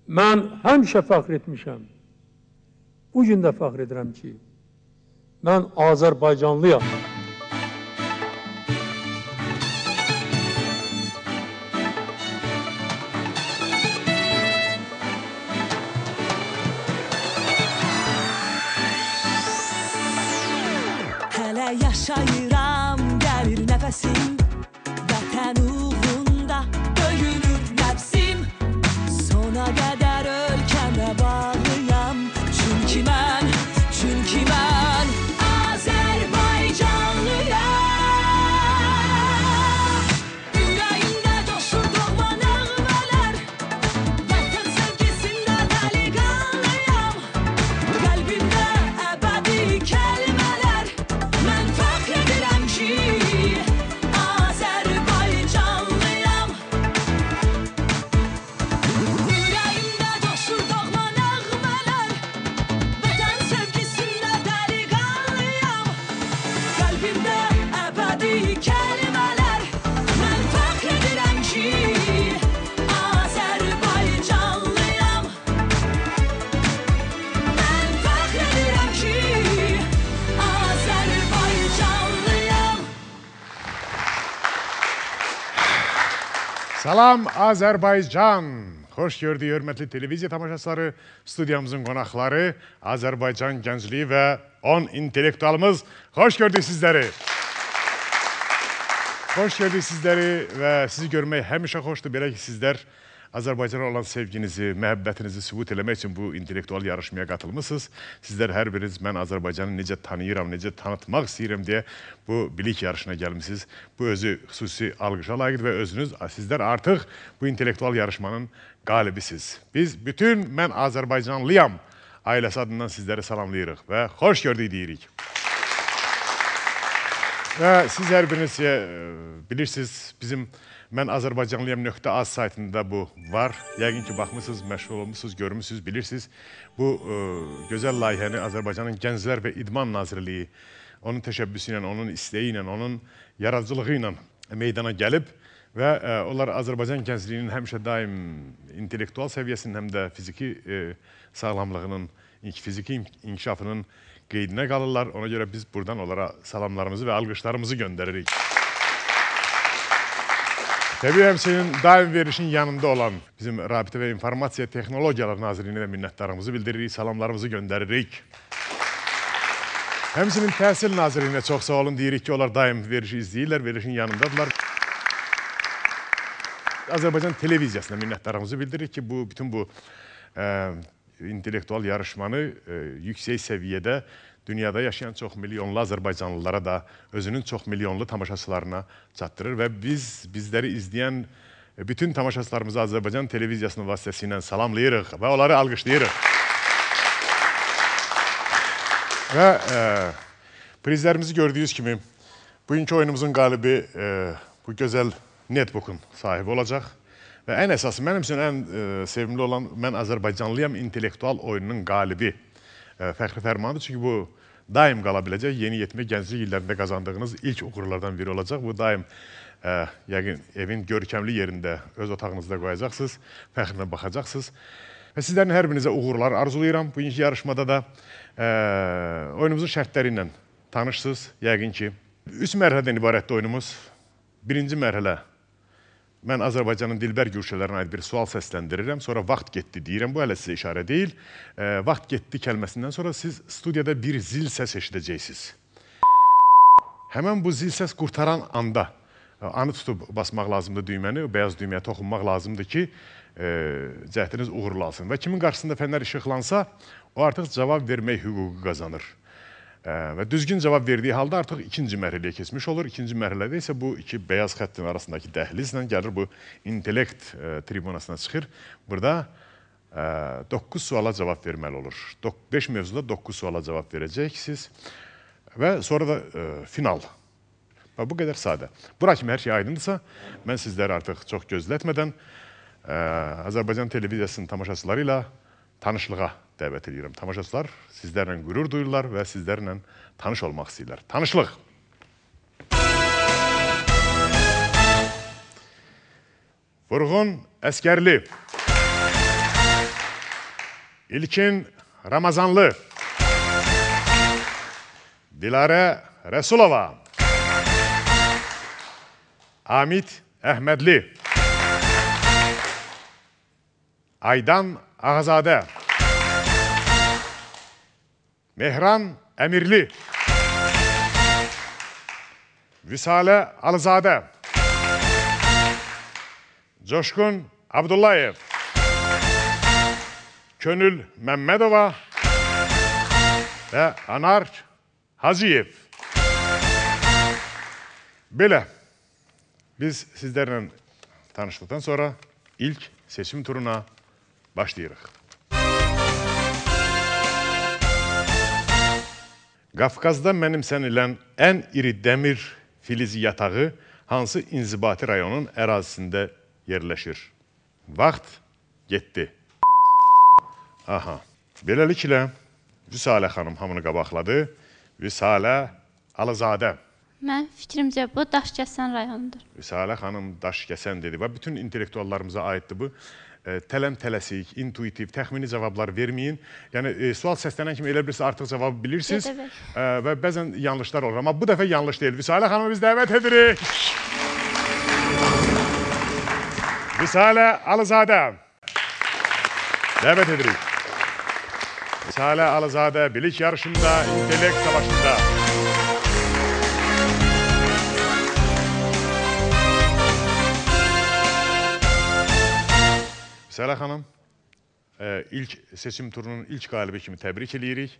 Mən həmişə fəxr etmişəm. Bugün də fəxr edirəm ki, mən Azərbaycanlıyam. Hələ yaşayıram, gəlir nəfəsim, vətən uğrunda döyünür nəfsim. Sona qədər ölkəmə bağlıyam, çünki mən Azərbaycanlıyam. Ürəyimdə coşur doğma nəğmələr, vətən sevgisində dəliqanlıyam. Qəlbimdə əbədi kəlmələr, mən fəxr edirəm ki, Azərbaycanlıyam. Ürəyimdə coşur doğma nəğmələr, vətən sevgisində dəliqanlıyam. Qəlbimdə əbədi kəlmələr, mən fəxr edirəm ki, Azərbaycanlıyam. Mən fəxr edirəm ki, Azərbaycanlıyam. Salam Azərbaycan. Xoş gördük hörmətli televiziya tamaşaçıları, studiyamızın qonaqları, Azərbaycan gəncliyi və 10 intellektualımız. Xoş gördük sizləri. Xoş gördük sizləri və sizi görmək həmişə xoşdur. Belə ki, sizlər Azərbaycana olan sevginizi, məhəbbətinizi sübut eləmək üçün bu intellektual yarışmaya qatılmışsınız. Sizlər hər biriniz mən Azərbaycanı necə tanıyıram, necə tanıtmaq istəyirəm deyə bu bilik yarışına gəlmişsiniz. Bu özü xüsusi alqışa layiqdir və özünüz, sizlər artıq bu intellektual yarışmanın qalibisiniz. Biz bütün mən Azərbaycanlıyam ailəsi adından sizləri salamlayırıq və xoş gördük deyirik. Və siz hər biriniz bilirsiniz, bizim mən Azərbaycanlıyam.az saytında bu var. Yəqin ki, baxmışsınız, məşğul olmuşsunuz, görmüşsünüz, bilirsiniz. Bu gözəl layihəni Azərbaycanın Gənclər və İdman Nazirliyi onun təşəbbüsü ilə, onun istəyi ilə, onun yaradıcılığı ilə meydana gəlib və onlar Azərbaycan gəncliyinin həmişə daim intellektual səviyyəsinin, həm də fiziki sağlamlığının, fiziki inkişafının qeydinə qalırlar. Ona görə biz buradan onlara salamlarımızı və alqışlarımızı göndəririk. Təbii həmçinin daim verilişin yanında olan bizim Rabitə və İnformasiya Texnologiyalar Nazirliyinə də minnətdarımızı bildiririk, salamlarımızı göndəririk. Həmçinin Təhsil Nazirliyinə çox sağ olun deyirik ki, onlar daim verilişi izləyirlər, verilişin yanındadılar. Azərbaycan televiziyasına minnətdarımızı bildiririk ki, bütün bu intellektual yarışmanı yüksək səviyyədə dünyada yaşayan çox milyonlu Azərbaycanlılara da özünün çox milyonlu tamaşaçılarına çatdırır və bizləri izləyən bütün tamaşaçılarımızı Azərbaycan televiziyasının vasitəsilə salamlayırıq və onları alqışlayırıq. Və prizlərimizi gördüyünüz kimi bugünkü oyunumuzun qalibi bu gözəl netbookun sahibi olacaq. Və ən əsası, mənim üçün ən sevimli olan mən Azərbaycanlıyam intellektual oyununun qalibi fəxri fərmanıdır. Çünki bu daim qala biləcək, yeni yetmə gənclik illərində qazandığınız ilk uğurlardan biri olacaq. Bu daim yəqin evin görkəmli yerində öz otağınızda qoyacaqsınız, fəxrinə baxacaqsınız. Və sizlərin hər birinizə uğurlar arzulayıram. Bugünkü yarışmada da oyunumuzun şərtləri ilə tanışsınız. Yəqin ki, 3 mərhələdən ibarətdir oyunumuz. Birinci mərhələ, mən Azərbaycanın dilbər gürşələrinə aid bir sual səsləndirirəm, sonra vaxt getdi deyirəm, bu hələ sizə işarə deyil. Vaxt getdi kəlməsindən sonra siz studiyada bir zil səs eşidəcəksiniz. Həmən bu zil səs qurtaran anda, anı tutub basmaq lazımdır düyməni, beyaz düyməyə toxunmaq lazımdır ki, cəhdiniz uğurlu alsın. Və kimin qarşısında fənər işıqlansa, o artıq cavab vermək hüququ qazanır. Və düzgün cavab verdiyi halda artıq ikinci mərhələyə keçmiş olur. İkinci mərhələdə isə bu iki beyaz xəttin arasındakı dəhlizlə gəlir, bu intellekt tribunasına çıxır. Burada 9 suala cavab verməli olur. 5 mövzuda 9 suala cavab verəcəksiniz və sonra da final. Bu qədər sadə. Bura kimi hər şey aydındırsa, mən sizləri artıq çox gözlətmədən Azərbaycan televiziyasının tamaşaçıları ilə tanışlığa dəvət edirəm. Tamaşaçılar sizlərlə qürur duyurlar və sizlərlə tanış olmaq istəyirlər. Tanışlıq! Vurğun Əskərli. İlkin Ramazanlı, Dilarə Rəsulova, Amid Əhmədli, Aydan Ağazadə, Mehran Əmirli, Vüsalə Alızadə, Coşkun Abdullayev, Könül Məmmədova və Anar Hacıyev. Belə, biz sizlərlə tanışdıqdan sonra ilk seçim turuna başlayırıq. Qafqazda mənimsənilən ən iri dəmir filizi yatağı hansı inzibati rayonun ərazisində yerləşir? Vaxt getdi. Aha, beləliklə Vüsalə xanım hamını qabaqladı. Vüsalə Alızadə. Mən fikrimcə bu Daşkəsən rayonudur. Vüsalə xanım Daşkəsən dedi və bütün intellektuallarımıza aiddir bu. Tələm-tələsik, intuitiv, təxmini cavablar verməyin. Yəni, sual səslənən kimi elə bilirsiniz, artıq cavabı bilirsiniz və bəzən yanlışlar olur. Amma bu dəfə yanlış deyil. Vüsalə xanımı biz dəvət edirik. Vüsalə Alızadə. Dəvət edirik. Vüsalə Alızadə bilik yarışında, intellekt savaşında. Vüsalə xanım, ilk seçim turunun ilk qalibi kimi təbrik edirik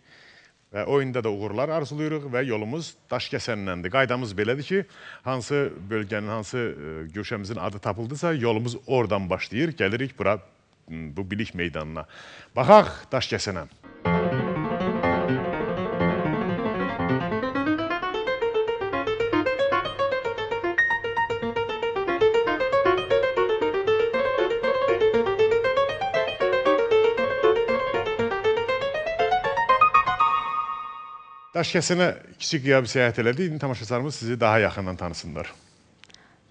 və oyunda da uğurlar arzuluyuruq və yolumuz Daşkəsəndəndir. Qaydamız belədir ki, hansı bölgənin, hansı güşəmizin adı tapıldısa, yolumuz oradan başlayır, gəlirik bura, bu bilik meydanına. Baxaq Daşkəsənə. Daşkəsənə kiçik qiyab səyahət elədi. İndi tamaşaçılarımız sizi daha yaxından tanısınlar.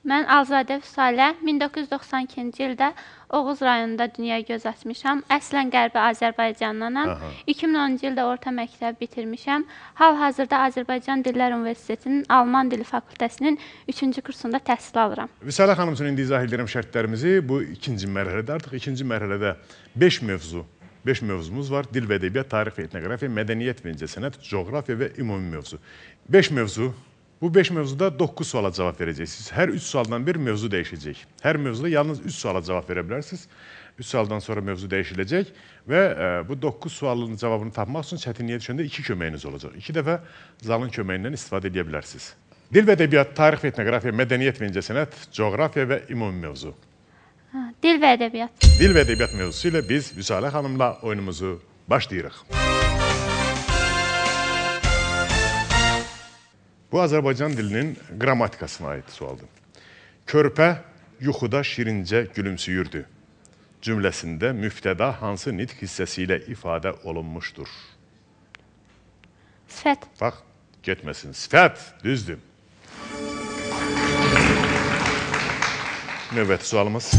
Mən Alızadə Vüsalə 1992-ci ildə Oğuz rayonunda dünyaya göz açmışam. Əslən Qərbi Azərbaycandanam. 2010-cu ildə orta məktəb bitirmişəm. Hal-hazırda Azərbaycan Dillər Universitetinin Alman Dili Fakültəsinin 3-cü kursunda təhsil alıram. Vüsalə xanım üçün indi izah edirəm şərtlərimizi. Bu ikinci mərhələdə, artıq ikinci mərhələdə 5 mövzumuz var. Dil və ədəbiyyat, tarix və etnografiya, mədəniyyət və incəsənət, coğrafiya və ümumi mövzu. 5 mövzu. Bu 5 mövzuda 9 suala cavab verəcəksiniz. Hər 3 sualdan bir mövzu dəyişəcək. Hər mövzuda yalnız 3 suala cavab verə bilərsiniz. 3 sualdan sonra mövzu dəyişiləcək və bu 9 sualın cavabını tapmaq üçün çətinliyə düşəndə 2 köməyiniz olacaq. 2 dəfə zalın köməyindən istifadə edə bilərsiniz. Dil və ədəbiyyat, tarix və etnografiya, mədəniyyət və incəsənət, coğrafiya və ümumi mövzu. Dil və ədəbiyyat. Dil və ədəbiyyat mövzusu ilə biz Vüsalə xanımla oyunumuzu başlayırıq. Bu, Azərbaycan dilinin qrammatikasına aid sualdır. Körpə yuxuda şirincə gülümsüyürdü. Cümləsində müftəda hansı nitq hissəsi ilə ifadə olunmuşdur? Sifət. Bax, getməsin. Sifət, düzdür. Növbəti sualımız.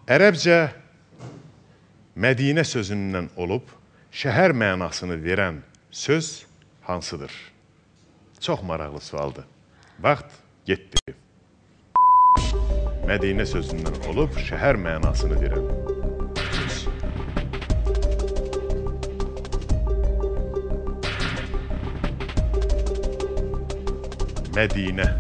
Ərəbcə Mədinə sözündən olub, şəhər mənasını verən söz hansıdır? Çox maraqlı sualdır. Vaxt getdi. Mədinə sözündən olub, şəhər mənasını verən söz. Mədinə.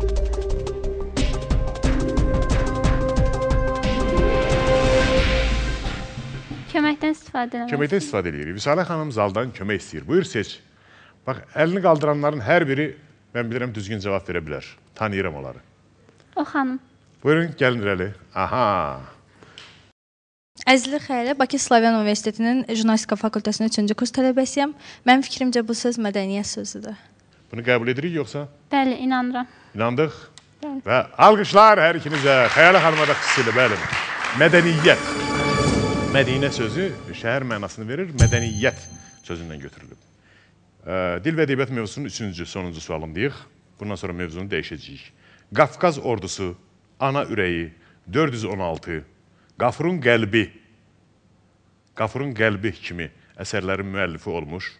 Köməkdən istifadə edilir. Köməkdən istifadə edirik. Vüsalə xanım zaldan kömək istəyir. Buyur, seç. Bax, əlini qaldıranların hər biri, mən bilirəm, düzgün cavab verə bilər. Tanıyıram onları. O xanım. Buyurun, gəlin irəli. Aha. Əzizli Xəyli, Bakı Slavyan Universitetinin Jurnalistika Fakültəsinin 3-cü kurs tələbəsiyəm. Mənim fikrimcə bu söz mədəniyyət sözüdür. Bunu qəbul edirik, yoxsa? Bəli, inanıram. İnandıq. Bəli. Və alqışlar hər ikinizə. Xəyalə xanıma da xüsusilə, bəli. Mədəniyyət. Mədinə sözü şəhər mənasını verir, mədəniyyət sözündən götürülüb. Dil və ədəbiyyat mövzusunun 3-cü, sonuncu sualındayıq. Bundan sonra mövzunu dəyişəcəyik. Qafqaz ordusu, ana ürəyi, 416, Qafurun qəlbi Qafurun qəlbi kimi əsərlərin müəllifi olmuş,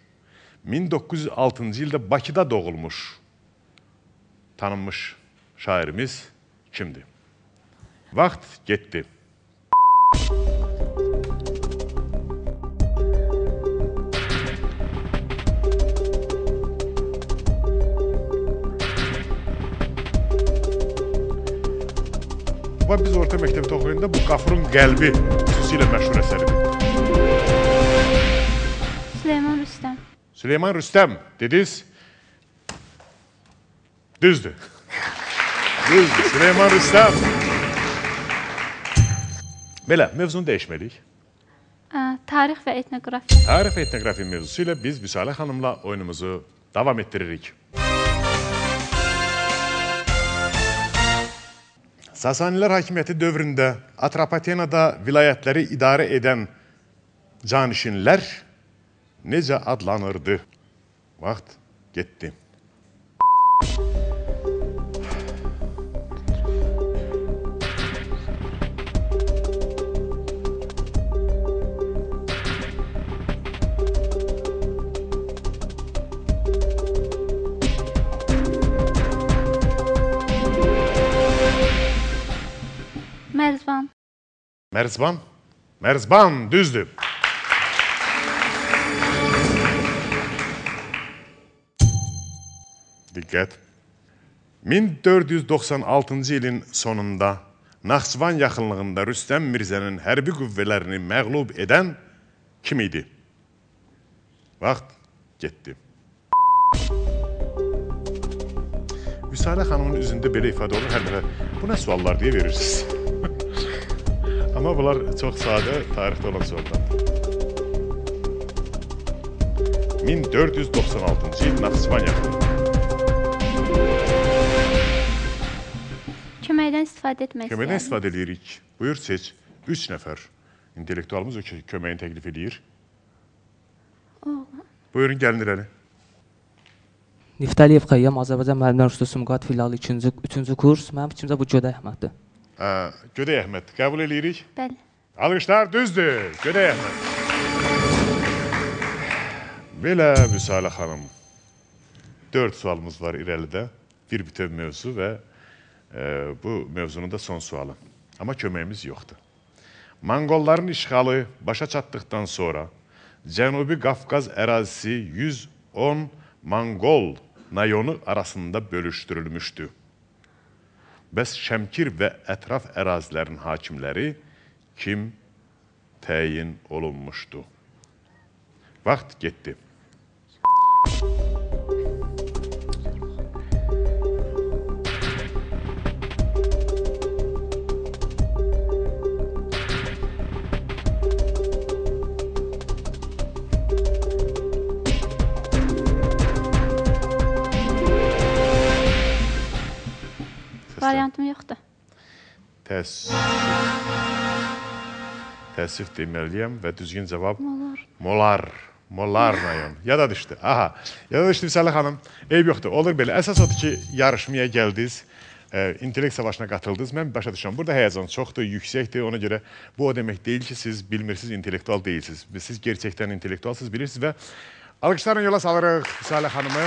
1906-cı ildə Bakıda doğulmuş tanınmış şairimiz kimdir? Vaxt getdi. Biz orta məktəbdə oxuyanda bu Qafurun qəlbi xüsusilə məşhur əsəridir. Süleyman Rüstəm. Süleyman Rüstəm dediniz. Düzdür. Düzdür. Süleyman Rüstəm. Belə, mövzunu dəyişməliyik. Tarix və etnografiya. Tarix və etnografiya mövzusu ilə biz Vüsalə xanımla oyunumuzu davam etdiririk. Sasanilər hakimiyyəti dövründə Atropatenada vilayətləri idarə edən canişinlər necə adlanırdı? Vaxt getdi. Mərzban. Mərzban? Mərzban, düzdür. Diqqət. 1496-cı ilin sonunda Naxçıvan yaxınlığında Rüstəm Mirzənin hərbi qüvvələrini məğlub edən kim idi? Vaxt getdi. Vüsalə xanımın üzündə belə ifadə olur, hər dəfə bu nə suallar deyə verirsiniz. Amma bunlar çox sadə, tarixdə olan suallardır. 1496-cı il Naxçıvan yaxınlığında. Köməkdən istifadə etmək istəyirəm. Köməkdən istifadə edirik. Buyur, seç. 3 nəfər intellektualımız köməyini təklif edir. Buyurun, gəlin irəli. Niftəliyev Xəyyam, Azərbaycan Müəllimlər Institutu Sumqayıt filialı 3-cü kurs. Mənim fikrimcə bu Gödək Əhməddir. Gödək Əhməd. Qəbul edirik. Bəli. Alqışlar düzdür. Gödək Əhməd. Belə Vüsalə xanım. 4 sualımız var irəlidə. Bir bütöv mövzu və bu mövzunun da son sualı. Amma köməyimiz yoxdur. Monqolların işğalı başa çatdıqdan sonra Cənubi Qafqaz ərazisi 110 Monqol nayonu arasında bölüşdürülmüşdü. Bəs Şəmkir və ətraf ərazilərin hakimləri kim təyin olunmuşdu? Vaxt getdi. Variantım yoxdur. Təəssüf deməliyəm və düzgün cavab Molar rayon. Yada düşdü. Aha, yada düşdü Vüsalə xanım. Eyb yoxdur, olur belə. Əsas odur ki, yarışmaya gəldiniz, intellekt savaşına qatıldınız. Mən başa düşürəm. Burada həyəcan çoxdur, yüksəkdir. Ona görə bu o demək deyil ki, siz bilmirsiniz, intellektual deyilsiniz. Siz gerçəkdən intellektualsınız, bilirsiniz və alqışlarla yola salırıq Vüsalə xanımı.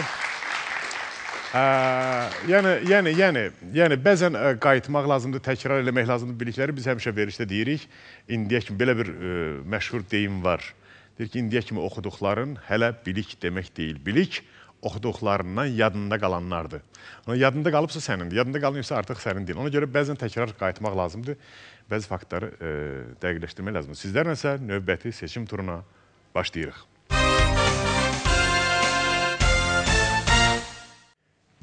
Yəni bəzən qayıtmaq lazımdır, təkrar eləmək lazımdır bilikləri. Biz həmişə verilişdə deyirik, indiyə kimi belə bir məşhur deyim var. Deyir ki, indiyə kimi oxuduqların hələ bilik demək deyil. Bilik oxuduqlarından yadında qalanlardır. Yadında qalıbsa sənindir, yadında qalmayıbsa artıq sənin deyil. Ona görə bəzən təkrar qayıtmaq lazımdır, bəzi faktları dəqiqləşdirmək lazımdır. Sizlərlə isə növbəti seçim turuna başlayırıq.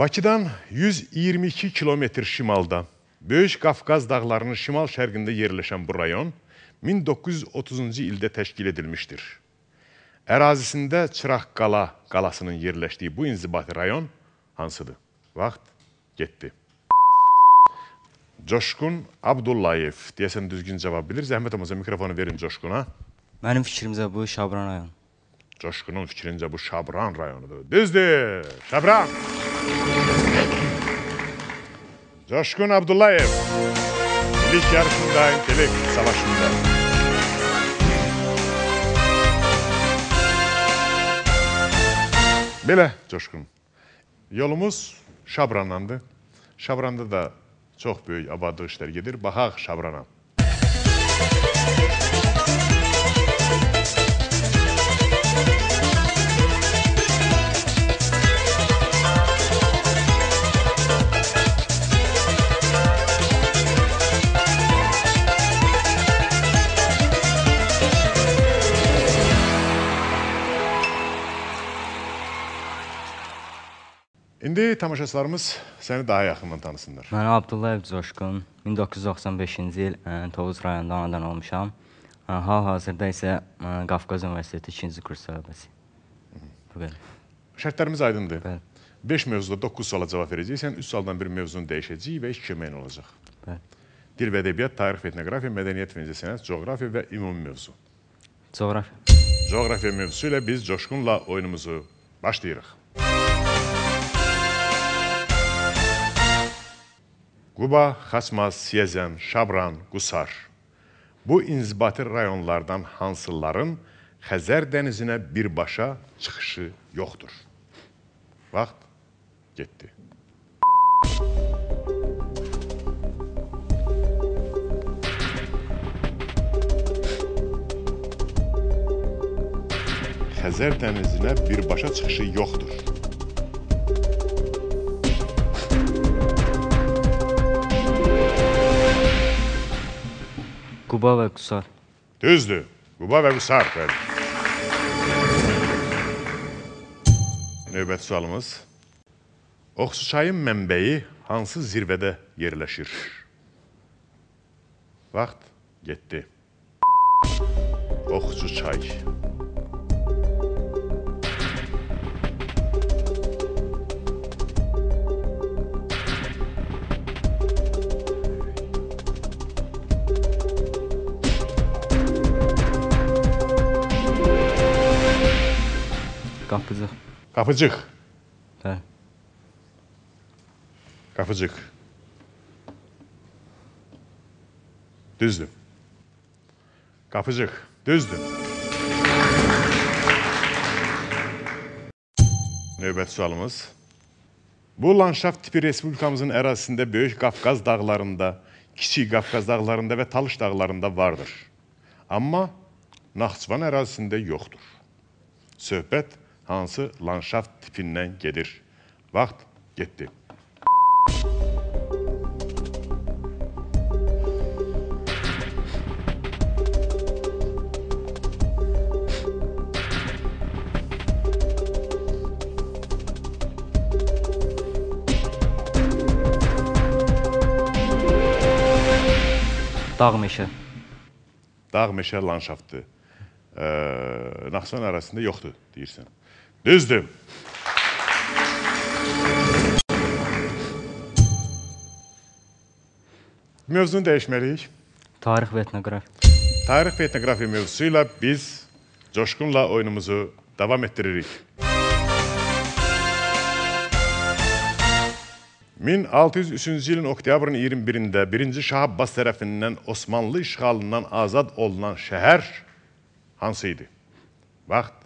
Bakıdan 122 kilometr şimalda, Böyük Qafqaz dağlarının şimal-şərqində yerləşən bu rayon 1930-cu ildə təşkil edilmişdir. Ərazisində Çıraqqala qalasının yerləşdiyi bu inzibati rayon hansıdır? Vaxt getdi. Coşqun Abdullayev, deyəsən düzgün cavab bilir. Zəhmət olmasa mikrofonu verin Coşquna. Mənim fikrimcə bu Şabran rayon. Coşqunun fikrincə bu Şabran rayonudur. Düzdür, Şabran. Coşqun Abdullayev, bilik yarışında, intellekt savaşında. Belə, Coşqun. Yolumuz Şabrandandır. Şabranda da çox böyük abadlıq işlər gedir. Baxaq Şabrana. İndi tamaşaçılarımız səni daha yaxından tanısınlar. Mən Abdullayev Coşqun, 1995-ci il Tovuz rayonunda anadan olmuşam. Hal-hazırda isə Qafqaz Universiteti 2-ci kurs tələbəsiyəm. Bu qədər. Şərtlərimiz aydındır. Bəli. 5 mövzuda 9 suala cavab verəcəksən, 3 sualdan bir mövzunu dəyişəcək və 2 köməyin olacaq. Bəli. Dil və ədəbiyyat, tarix və etnografiya, mədəniyyət və incəsənət, coğrafiya və ümumi mövzu. Coğrafiya. Coğrafiya mövzusu ilə biz Coşqunla oyunumuzu başlayırıq. Quba, Xaçmaz, Siyəzən, Şabran, Qusar. Bu inzibati rayonlardan hansıların Xəzər dənizinə birbaşa çıxışı yoxdur? Vaxt getdi. Xəzər dənizinə birbaşa çıxışı yoxdur. Quba və Qusar. Düzdür. Quba və Qusar. Bəli. Növbəti sualımız. Oxsu çayın mənbəyi hansı zirvədə yerləşir? Vaxt getdi. Oxsu çay. Qapıcıq. Qapıcıq. Bəli. Qapıcıq. Düzdür. Qapıcıq. Düzdür. Növbəti sualımız. Bu landşaft tipi Respublikamızın ərazisində Böyük Qafqaz dağlarında, Kiçik Qafqaz dağlarında və Talış dağlarında vardır. Amma Naxçıvan ərazisində yoxdur. Söhbət hansı landşaft tipindən gedir? Vaxt getdi. Dağ meşə. Dağ meşə landşaftdır. Naxçıvan arasında yoxdur, deyirsən. Düzdür. Mövzunu dəyişməliyik. Tarix və etnografiya. Tarix və etnografiya mövzusu ilə biz Coşqunla oyunumuzu davam etdiririk. 1603-cü ilin oktyabrın 21-də 1-ci Şah Abbas tərəfindən Osmanlı işğalından azad olunan şəhər hansı idi? Vaxt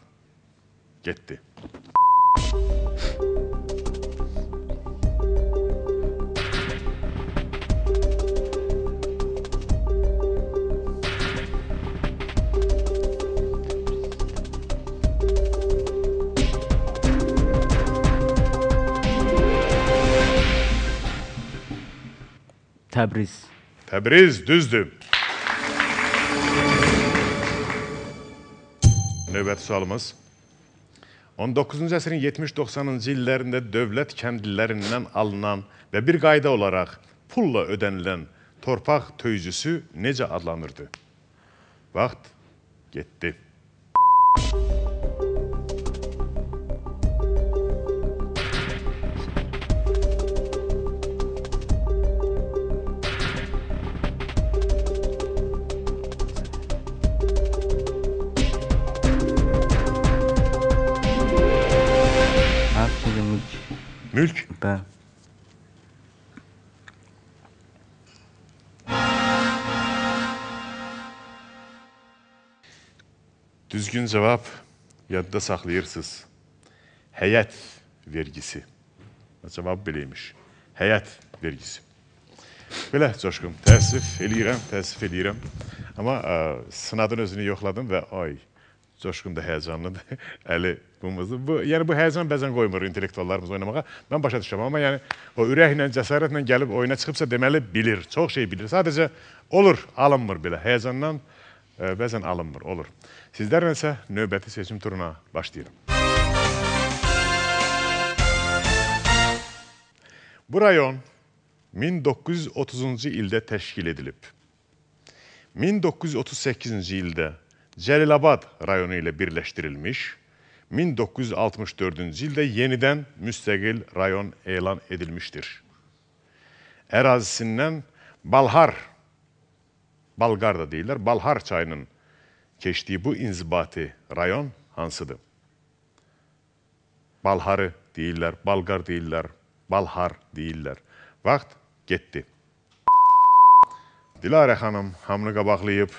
getdi. Təbriz. Təbriz, düzdür. Növbəti sualımız. 19-cu əsrin 70-90-cı illərində dövlət kəndlilərindən alınan və bir qayda olaraq pulla ödənilən torpaq töyücüsü necə adlanırdı? Vaxt getdi. Mülk? Bəli. Düzgün cavab yadda saxlayırsınız. həyət vergisi. Cavab beləymiş. Həyət vergisi. Belə, Coşqun, təəssüf eləyirəm. Amma sınadın özünü yoxladım və ay, Coşqun da həyəcanlıdır. Əli, yəni bu həyəcan bəzən qoymur intellektuallarımız oynamağa. Mən başa düşürəm, amma yəni o ürəklə, cəsarətlə gəlib oyuna çıxıbsa deməli bilir, çox şey bilir. Sadəcə olur, alınmır belə. Həyəcandan bəzən alınmır, olur. Sizlərlə isə növbəti seçim turuna başlayıram. Bu rayon 1930-cu ildə təşkil edilib. 1938-ci ildə Cəlilabad rayonu ilə birləşdirilmiş, 1964-cü ildə yenidən müstəqil rayon elan edilmişdir. Ərazisindən Balqar da deyirlər, Balqar çayının keçdiyi bu inzibati rayon hansıdır? Balqarı deyirlər, Balqar deyirlər, Balqar deyirlər. Vaxt getdi. Dilarə xanım hamını qabaqlayıb.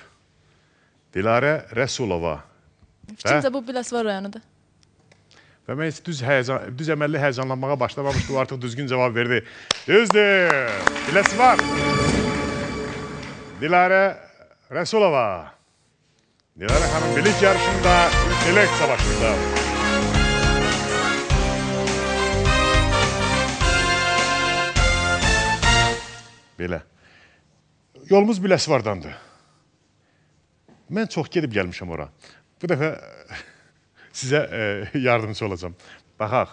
Dilarə Rəsulova. Fikrimcə bu Biləsuvar rayonudur. Və mən düz əməlli həyəcanlanmağa başlamamışdı, o artıq düzgün cavab verdi. Düzdür, Biləsuvar. Dilarə Rəsulova. Dilarə xanım bilik yarışında, intellekt savaşında. Belə. Yolumuz Biləsuvardandır. Mən çox gedib gəlmişəm ora. Bu dəfə sizə yardımcı olacağım. Baxaq.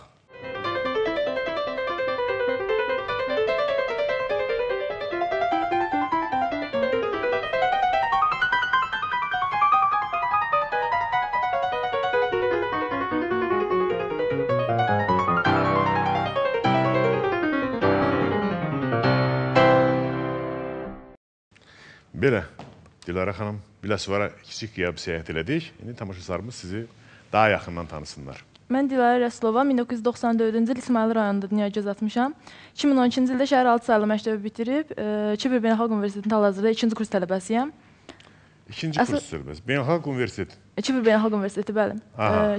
Belə, Dilarə xanım, Biləsuvara kiçik qiyab səyahət elədik. İndi tamaşaçılarımız sizi daha yaxından tanısınlar. Mən Dilarə Rəsulova, 1994-cü il İsmayıl rayonunda dünyaya göz atmışam. 2012-ci ildə şəhər 6 saylı məktəbi bitirib, Kipr Beynəlxalq Universitetinin hal-hazırda 2-ci kurs tələbəsiyəm. 2-ci kurs tələbəsi, Beynəlxalq Universitet. Kipr Beynəlxalq Universiteti, bəli.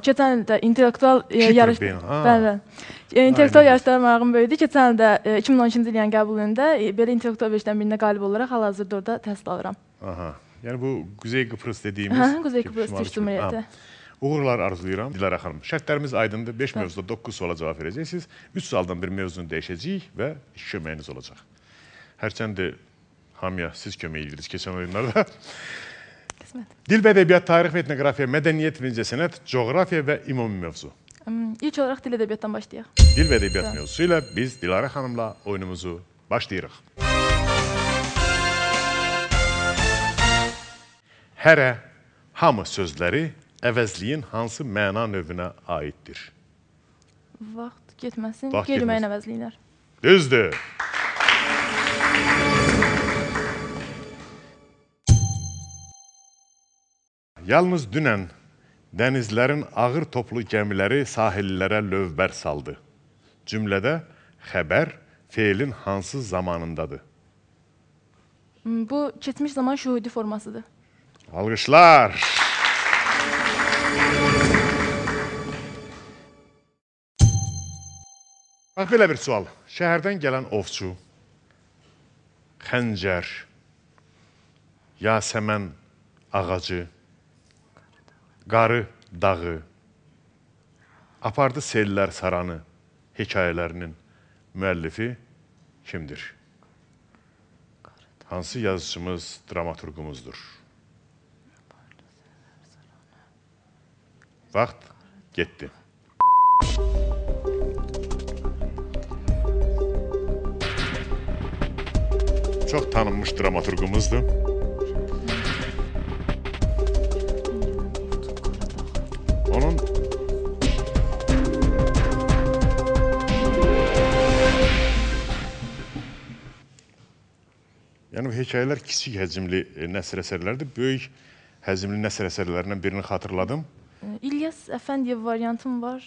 Keçən ildə intellektual yarışlara marağım böyüdü. Keçən ildə 2012-ci il yəni qəbulunda belə intellektual verilişlərin birində qalib olaraq hal-hazırda orada təhsil alıram. Yəni bu Quzey Qıbrıs dediyimiz Quzey Qıbrıs Türk Cümhuriyyəti. Uğurlar arzulayıram. Dilarə xanım, şərtlərimiz aydındır. 5 mövzuda 9 suala cavab verəcəksiniz. 3 sualdan bir mövzunu dəyişəcəyik və 2 köməyiniz olacaq. Hərçənd hamıya siz kömək edirsiniz keçən oyunlarda. Dil və ədəbiyyat, tarix və etnografiya, mədəniyyət və incəsənət, coğrafiya və ümumi mövzu. İlk olaraq dil ədəbiyyatdan başlayaq. Dil və ədəbiyyat mövzusu ilə biz Dilarə xanımla oyunumuzu başlayırıq. Hərə, hamı sözləri əvəzliyin hansı məna növünə aiddir? Vaxt getməsin, qeyri-müəyyən əvəzliylər. Düzdür. Yalnız dünən dənizlərin ağır toplu gəmiləri sahillərə lövbər saldı. Cümlədə xəbər feilin hansı zamanındadır? Bu, keçmiş zaman şühudi formasıdır. Alqışlar. Bax, belə bir sual. Şəhərdən gələn ovçu, xəncər, yasəmən ağacı, qarı dağı, apardı sellər saranı hekayələrinin müəllifi kimdir? Hansı yazıcımız, dramaturqumuzdur? Vaxt getdi. Çox tanınmış dramaturqumuzdur. Onun yəni bu hekayələr kiçik həcmli nəsr əsərlərdir. Böyük həcmli nəsr əsərlərindən birini xatırladım. İlyas Əfəndiyev variantım var.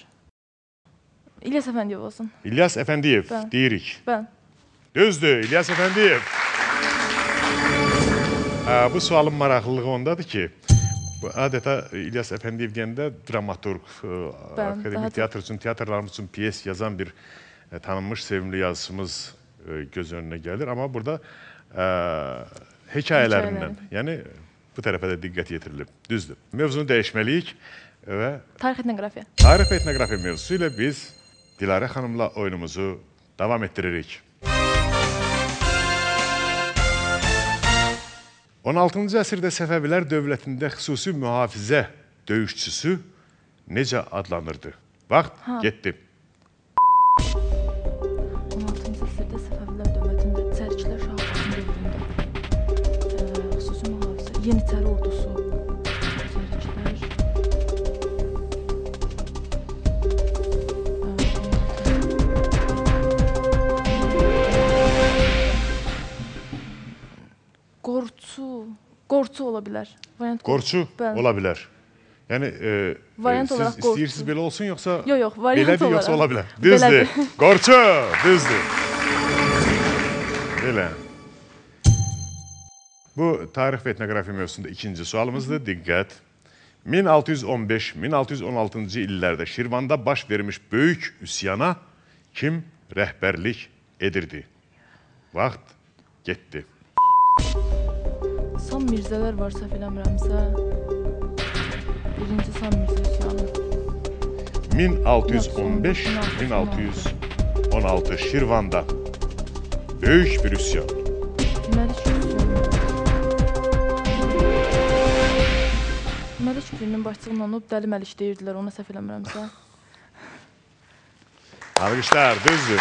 İlyas Əfəndiyev olsun. İlyas Əfəndiyev deyirik. Bəli. Düzdür, İlyas Əfəndiyev. Bu sualın maraqlılığı ondadır ki, Bu adeta İlyas Əfəndiyev deyəndə dramaturq, akademik teatr üçün, teatrlarımız üçün piyes yazan bir tanınmış, sevimli yazıcımız göz önünə gəlir. Amma burada hekayələrindən, yəni bu tərəfə də diqqət yetirilib. Düzdür. Mövzunu dəyişməliyik və Tarix etnografiya. Tarix və etnografiya mövzusu ilə biz Dilarə xanımla oyunumuzu davam etdiririk. 16-cı əsrdə Səfəvilər dövlətində xüsusi mühafizə döyüşçüsü necə adlanırdı? Vaxt getdi. 16-cı əsrdə Səfəvilər dövlətində Çərkilər Şahbazın dövründə xüsusi mühafizə, Yeniçəri ordusu, Qorçu ola bilər. Qorçu ola bilər. Yəni, siz istəyirsiniz belə olsun, yoxsa belədir, yoxsa ola bilər? Düzdür. Qorçu, düzdür. Belə. Bu, tarix və etnografiya mövzusunda ikinci sualımızdır. Diqqət. 1615-1616-cı illərdə Şirvanda baş vermiş böyük üsyana kim rəhbərlik edirdi? Vaxt getdi. Sam Mirzələr var, səhv eləmirəmsə. Birinci Sam Mirzə üsyanı. 1615-1616 Şirvanda böyük bir üsyan. Məlik Firinin başçılığından olub Dəli Məlik deyirdilər, ona səhv eləmirəmsə. Alqışlar, düzdür.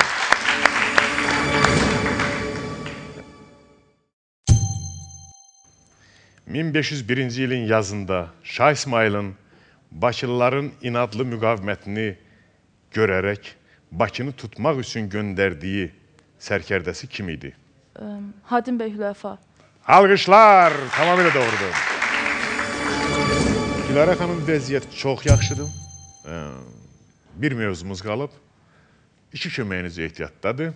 ...1501-ci ilin yazında Şah İsmailin Bakılıların inadlı müqavimətini görərək Bakını tutmaq üçün göndərdiyi sərkərdəsi kim idi? Hadim bəy Hüləfa. Alqışlar, tamamilə doğrudur. Dilarə xanım, vəziyyət çox yaxşıdır. Bir mövzumuz qalıb. 2 köməyiniz ehtiyatdadır.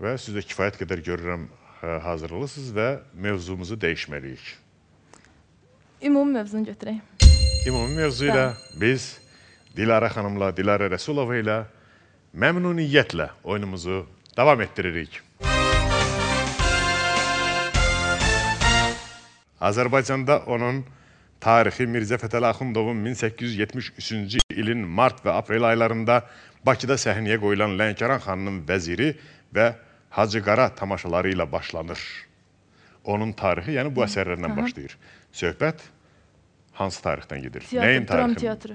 Və siz də kifayət qədər görürəm hazırlısınız və mövzumuzu dəyişməliyik. Ümumi mövzunu götürək. Ümumi mövzu ilə biz Dilarə xanımla, Dilarə Rəsulova ilə məmnuniyyətlə oyunumuzu davam etdiririk. Azərbaycanda onun tarixi Mirzə Fətəli Axundovun 1873-cü ilin mart və aprel aylarında Bakıda səhnəyə qoyulan Lənkəran xanının vəziri və Hacı Qara tamaşaları ilə başlanır. Onun tarixi, yəni bu əsərlərdən başlayır. Söhbət hansı tarixdən gedir? Nəyin tarixi? Dram teatrı.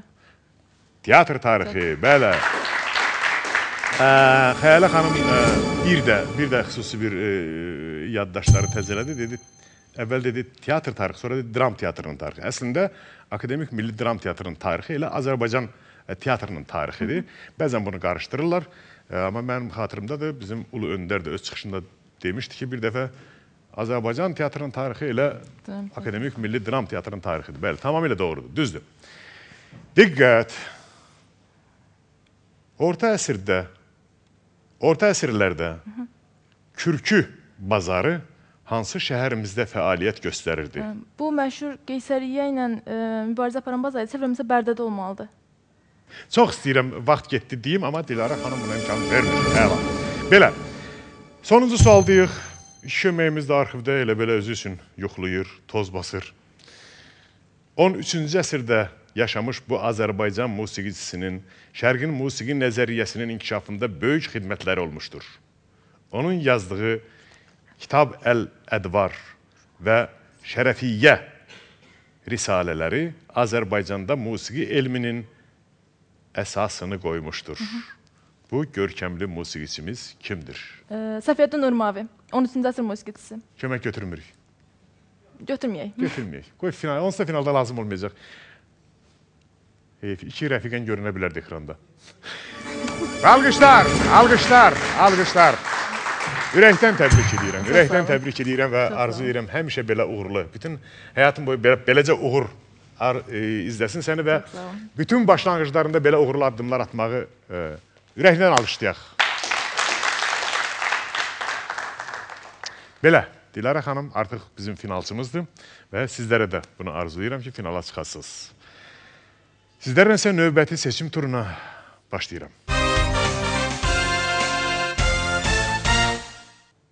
Teatr tarixi, bələ. Xəyalə xanım bir də xüsusi bir yaddaşları təzələdi. Əvvəl dedi teatr tarixi, sonra dedi dram teatrının tarixi. Əslində, Akademik Milli Dram Teatrının tarixi ilə Azərbaycan teatrının tarixidir. Bəzən bunu qarışdırırlar. Amma mənim xatırımdadır, bizim Ulu Öndər də öz çıxışında demişdi ki, bir dəfə Azərbaycan teatrının tarixi ilə Akademik Milli Dram Teatrının tarixidir. Bəli, tamamilə doğrudur, düzdür. Diqqət! Orta əsrlərdə Kürkü bazarı hansı şəhərimizdə fəaliyyət göstərirdi? Bu məşhur Qeysəriyyə ilə mübarizə aparan bazar isə Səfərimizdə Bərdədə olmalıdır. Çox istəyirəm, vaxt getdi deyim, amma Dilarə xanım buna imkan vermir. Əla. Belə, sonuncu sualdayıq. İki köməyimiz də arxivdə elə belə özü üçün yoxlayır, toz basır. 13-cü əsrdə yaşamış bu Azərbaycan musiqicisinin Şərqin musiqi nəzəriyyəsinin inkişafında böyük xidmətləri olmuşdur. Onun yazdığı Kitab Əl-Ədvar və Şərəfiyyə risalələri Azərbaycanda musiqi elminin əsasını qoymuşdur. Bu görkəmli musiqiçimiz kimdir? Səfiyyəddin Nurmavi, 13-cü əsr musiqiçisi. Kömək götürmürük. Götürməyək. Götürməyək. Qoy final, onsuz da finalda lazım olmayacaq. İki rəfiqən görünə bilərdi ekranda. Alqışlar, alqışlar, alqışlar. Ürəkdən təbrik edirəm. Ürəkdən təbrik edirəm və arzu edirəm həmişə belə uğurlu. Bütün həyatım boyu beləcə uğur izləsin səni və bütün başlanğıclarında belə uğurlu addımlar atmağı ürəkdən alqışlayaq. Belə, Dilara xanım artıq bizim finalçımızdır və sizlərə də bunu arzulayıram ki, finala çıxasınız. Sizlərlə isə növbəti seçim turuna başlayıram.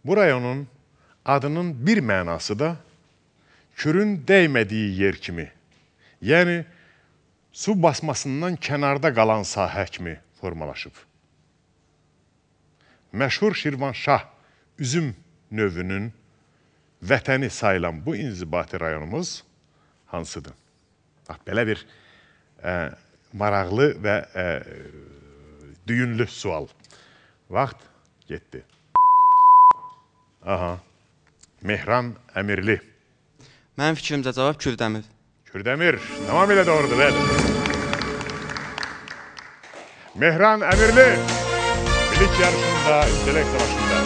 Bu rayonun adının bir mənası da kürün dəymədiyi yer kimi, yəni su basmasından kənarda qalan sahə kimi formalaşıb. Məşhur Şirvanşah üzüm növünün vətəni sayılan bu inzibati rayonumuz hansıdır? Belə bir maraqlı və düyünlü sual. Vaxt getdi. Aha, Mehran Əmirli. Mənim fikrimcə cavab Kürdəmir. Kürdəmir, tamamilə doğrudur, bəli. Mehran Əmirli, bilik yarışında, intellekt savaşında.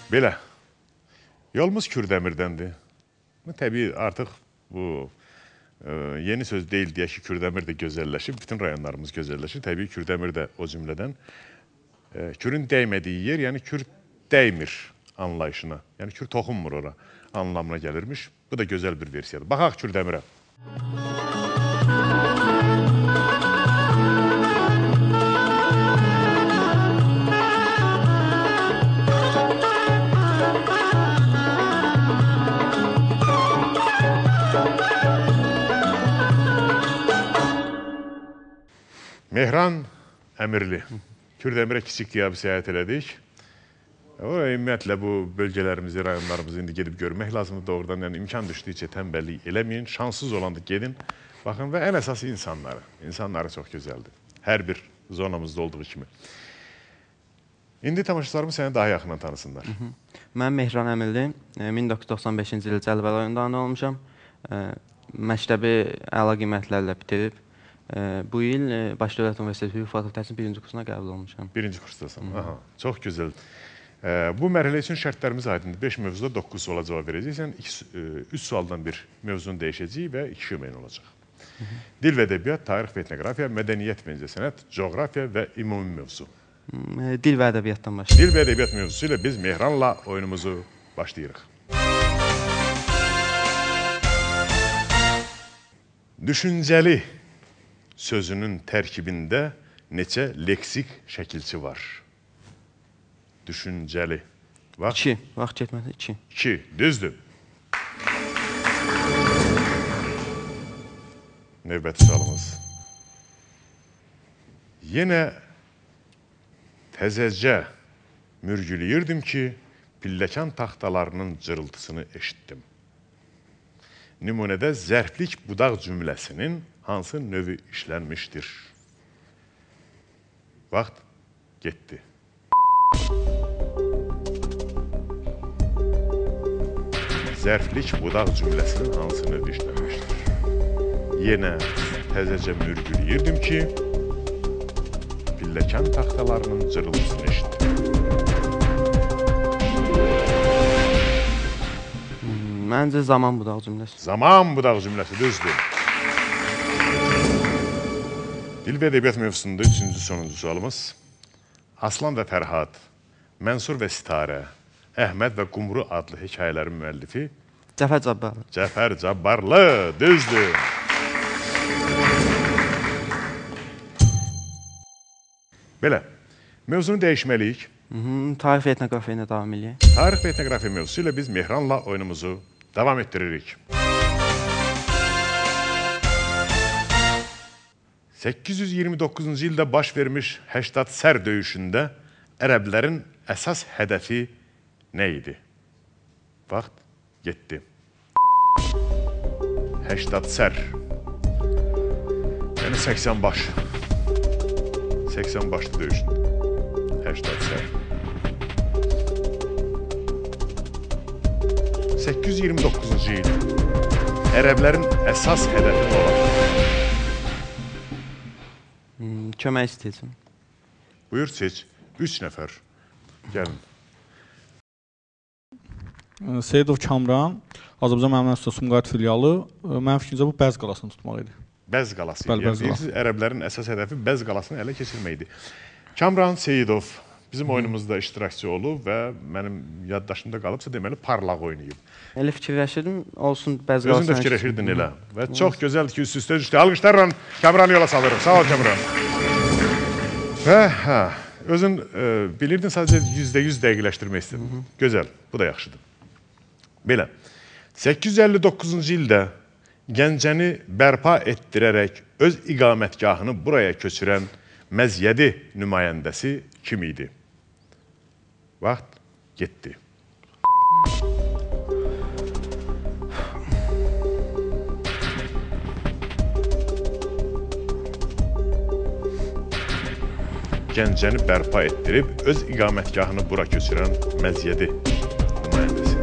Belə, yolumuz Kürdəmirdəndir. Təbii, artıq bu yeni söz deyil deyək ki, Kürdəmir də gözəlləşib, bütün rayonlarımız gözəlləşib. Təbii, Kürdəmir də o cümlədən. Kürün dəymədiyi yer, yəni kür dəymir anlayışına, yəni kür toxunmur ora anlamına gəlirmiş. Bu da gözəl bir versiyadır. Baxaq Kürdəmirə. Mehran Əmirli. Kürdəmirə kiçik qiyabi səyahət elədik. Ümumiyyətlə, bu bölgələrimizi, rayonlarımızı indi gedib görmək lazımdır doğrudan. Yəni, imkan düşdükcə tənbəllik eləməyin, şanssız olanda gedin, baxın və ən əsası insanları. İnsanları çox gözəldir. Hər bir zonamızda olduğu kimi. İndi tamaşaçılarımız səni daha yaxından tanısınlar. Mən Mehran Əmirli, 1995-ci il Cəlbə rayonundan olmuşam. Məktəbi əla qiymətlərlə bitirib. Bu il Bakı Dövlət Universiteti Hüquq Fakültəsinin birinci kursuna qəbul olmuşam. Birinci kursdasan. Çox gözəl. Bu mərhələ üçün şərtlərimiz aydındır. 5 mövzuda 9 suala cavab verəcəksən. 3 sualdan bir mövzunu dəyişəcək və 2 şöbən olacaq. Dil və ədəbiyyat, tarix və etnografiya, mədəniyyət və incəsənət, coğrafiya və ümumi mövzu. Dil və ədəbiyyatdan başlayırıq. Dil və ədəbiyyat mövzusu ilə biz Mehranla oyunumuzu başlayırıq. Düşüncəli sözünün tərkibində neçə leksik şəkilçi var? Düşüncəli. 2. Vaxt getmədi, 2. 2. Düzdür. Növbəti sualımız. Yenə təzəcə mürgüləyirdim ki, pilləkan taxtalarının cırıltısını eşitdim. Nümunədə zərflik budaq cümləsinin hansı növü işlənmişdir? Vaxt getdi. Zərflik budaq cümləsinin hansı növü işlənmişdir? Yenə təzəcə mürgüləyirdim ki, pilləkan taxtalarının cırıltısını eşitdim. Məncə zaman budaq cümləsi. Zaman budaq cümləsi, düzdür. Dil və ədəbiyyat mövzusunda 3-cü sonuncu sualımız. Aslan və Fərhad, Mənsur və Sitarə, Əhməd və Qumru adlı hekayələrin müəllifi Cəfər Cabbarlı. Cəfər Cabbarlı, düzdür. Belə, mövzunu dəyişməliyik. Tarix və etnografiya ilə davam edək. Tarix və etnografiya mövzusu ilə biz Mehranla oyunumuzu davam etdiririk. 829-cu ildə baş vermiş Həştad Sər döyüşündə ərəblərin əsas hədəfi nə idi? Vaxt getdi. Həştad Sər. Yəni 80 baş. 80 başlı döyüşündə. Həştad Sər. 829-cu il ərəblərin əsas hədəfi nə olacaq? Kömək istəyəcəm. Buyur, seç. 3 nəfər. Gəlin. Seyidov Kamran, Azərbaycan Məmnun Usta Sumqayıt filialı. Mənim fikrimcə bu Bəz qalasını tutmalı idi. Bəz qalası. Bəli, Bəz qalası. Ərəblərin əsas hədəfi Bəz qalasını ələ keçirməkdir. Kamran Seyidov bizim oyunumuzda iştirakçı olub və mənim yaddaşımda qalıbsa deməli parlaq oynayıb. Elə fikirləşirdim, olsun bəzi Özün də fikirləşirdin elə. Və çox gözəldir ki, üst-üstə düşdü. Alqışlarla Kamranı yola salırım. Sağ ol Kamran. Və özün bilirdin, sadəcə %100 dəqiqləşdirmək istədim. Gözəl, bu da yaxşıdır. Belə, 859-cu ildə Gəncəni bərpa etdirərək öz iqamətgahını buraya köçürən Məzyədi nümayəndəsi kim idi? Vaxt getdi. Gəncəni bərpa etdirib öz iqamətgahını bura köçürən Məzyədi nümayəndəsi.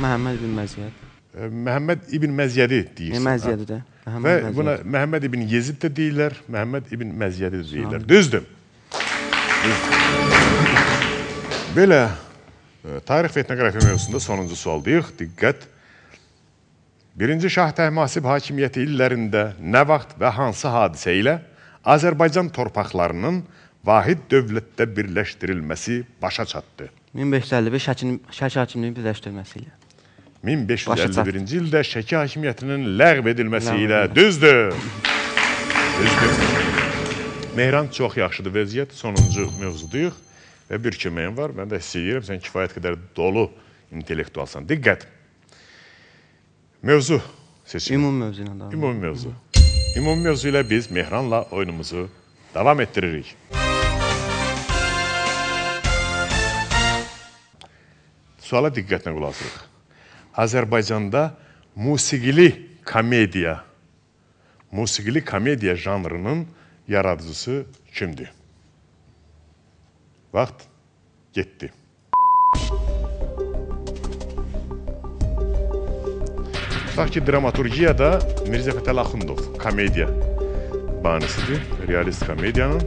Məhəmməd ibn Məzyəd. Məhəmməd ibn Məzyədi deyirsən. Məzyədi də. Və buna Məhəmməd ibn Yezid də deyirlər, Məhəmməd ibn Məzyədi də deyirlər. Düzdür. Belə, tarix və etnografiya mövzusunda sonuncu sualdayıq. Diqqət. 1-ci Şah Təhmasib hakimiyyəti illərində nə vaxt və hansı hadisə ilə Azərbaycan torpaqlarının vahid dövlətdə birləşdirilməsi başa çatdı? 1555 Şəki hakimliyinin birləşdirilməsi ilə. 1551-ci ildə Şəki hakimiyyətinin ləğv edilməsi ilə. Düzdür. Mehran çox yaxşıdır vəziyyət. Sonuncu mövzuduyuq və bir köməyim var. Mən də hiss edirəm, sən kifayət qədər dolu intellektualsan. Diqqət. Mövzu seçim. Ümumi mövzu ilə davam. Ümumi mövzu. Ümumi mövzu ilə biz Mehranla oyunumuzu davam etdiririk. Suala diqqətlə qulaq asırıq. Azərbaycanda musiqili komediya janrının yaradıcısı kimdir? Vaxt getdi. Tutaq ki, dramaturgiyada Mirzə Fətəli Axundov komediya banisidir, realist komediyanın.